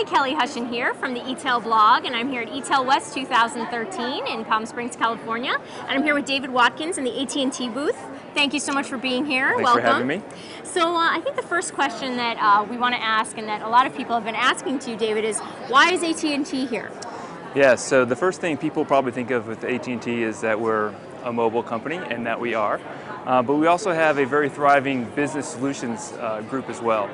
Kelly Hushin here from the eTail blog, and I'm here at eTail West 2013 in Palm Springs, California. And I'm here with David Watkins in the AT&T booth. Thank you so much for being here. Thanks Welcome. for having me. So I think the first question that we want to ask, and that a lot of people have been asking to you, David, is why is AT&T here? Yeah, so the first thing people probably think of with AT&T is that we're a mobile company, and that we are. But we also have a very thriving business solutions group as well.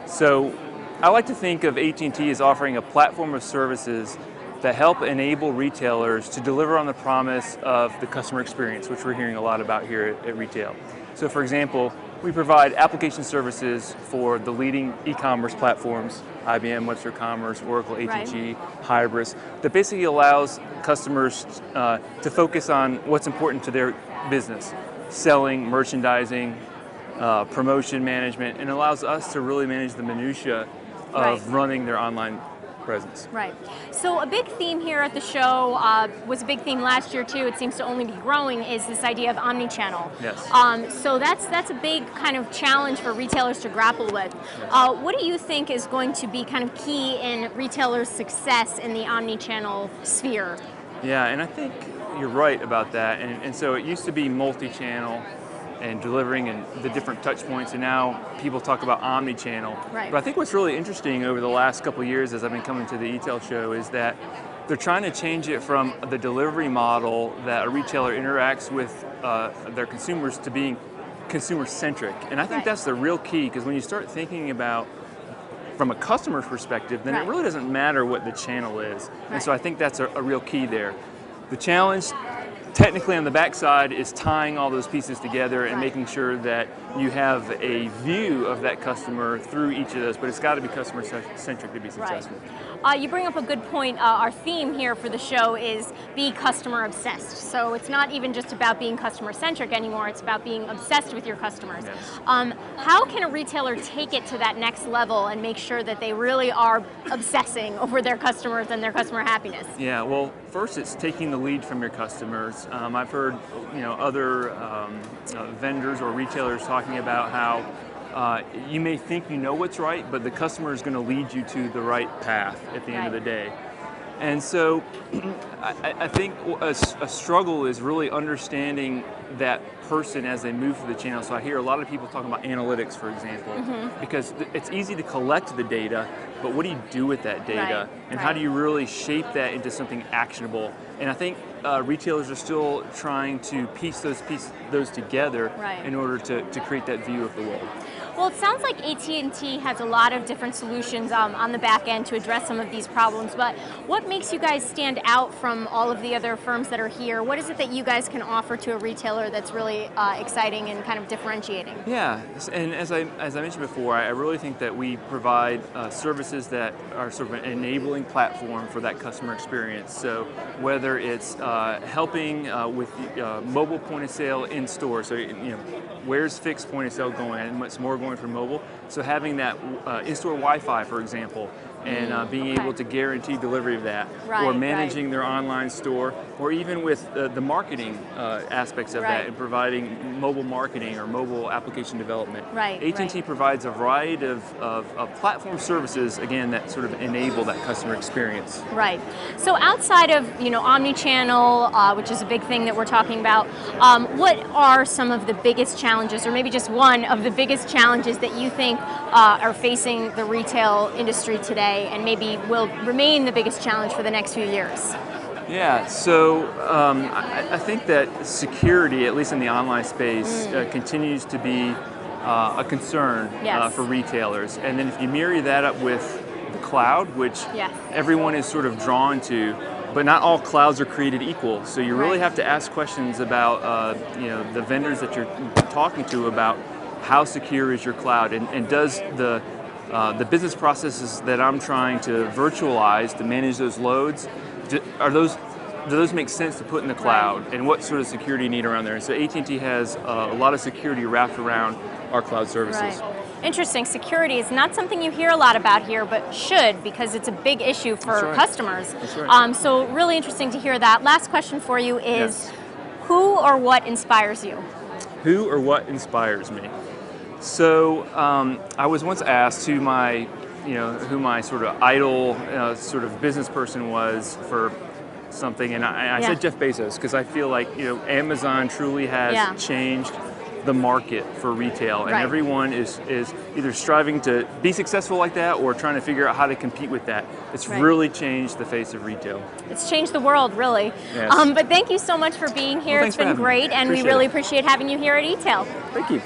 So I like to think of AT&T as offering a platform of services that help enable retailers to deliver on the promise of the customer experience, which we're hearing a lot about here at retail. So for example, we provide application services for the leading e-commerce platforms, IBM, Webster Commerce, Oracle, ATG, Hybris, that basically allows customers to focus on what's important to their business, selling, merchandising, promotion management, and allows us to really manage the minutia of running their online presence. Right. So a big theme here at the show, was a big theme last year too, it seems to only be growing, is this idea of omnichannel. Yes. So that's a big kind of challenge for retailers to grapple with. Yes. What do you think is going to be kind of key in retailers' success in the omnichannel sphere? Yeah, and I think you're right about that. And so it used to be multi-channel and delivering and the different touch points, and now people talk about omni-channel. Right. But I think what's really interesting over the last couple of years as I've been coming to the eTail show is that they're trying to change it from the delivery model that a retailer interacts with their consumers to being consumer-centric. And I think that's the real key, because when you start thinking about from a customer's perspective, then it really doesn't matter what the channel is. And so I think that's a real key there. The challenge technically on the backside is tying all those pieces together and making sure that you have a view of that customer through each of those, but it's got to be customer-centric to be successful. You bring up a good point. Our theme here for the show is be customer-obsessed. So it's not even just about being customer-centric anymore, it's about being obsessed with your customers. Yes. How can a retailer take it to that next level and make sure that they really are obsessing over their customers and their customer happiness? Yeah, well, first it's taking the lead from your customers. I've heard other vendors or retailers talking about how you may think you know what's right, but the customer is going to lead you to the right path at the end of the day. And so I think a struggle is really understanding that person as they move through the channel. So I hear a lot of people talking about analytics, for example, because it's easy to collect the data, but what do you do with that data? And how do you really shape that into something actionable? And I think retailers are still trying to piece those together in order to create that view of the world. Well, it sounds like AT&T has a lot of different solutions on the back end to address some of these problems, but what makes you guys stand out from all of the other firms that are here? What is it that you guys can offer to a retailer that's really exciting and kind of differentiating? Yeah, and as I mentioned before, I really think that we provide services that are sort of an enabling platform for that customer experience. So whether it's helping with mobile point of sale in store, so where's fixed point of sale going and much more going for mobile. So having that in-store Wi-Fi, for example, and being able to guarantee delivery of that, or managing their online store, or even with the marketing aspects of that, and providing mobile marketing or mobile application development. AT&T provides a variety of platform services, again, that sort of enable that customer experience. Right. So outside of omni-channel, which is a big thing that we're talking about, what are some of the biggest challenges, or maybe just one of the biggest challenges that you think are facing the retail industry today, and maybe will remain the biggest challenge for the next few years? Yeah, so I think that security, at least in the online space, continues to be a concern for retailers. And then if you marry that up with the cloud, which everyone is sort of drawn to, but not all clouds are created equal. So you really have to ask questions about the vendors that you're talking to about how secure is your cloud, and does the business processes that I'm trying to virtualize to manage those loads, do those make sense to put in the cloud, and what sort of security you need around there? And so AT&T has a lot of security wrapped around our cloud services. Interesting. Security is not something you hear a lot about here, but should, because it's a big issue for customers. So really interesting to hear that. Last question for you is, who or what inspires you? Who or what inspires me? So I was once asked who my who my sort of idol sort of business person was for something, and I said Jeff Bezos because I feel like Amazon truly has changed the market for retail, and everyone is either striving to be successful like that or trying to figure out how to compete with that. It's really changed the face of retail. It's changed the world, really. Yes. But thank you so much for being here. Well, it's been great, and we really appreciate having you here at eTail. Thank you.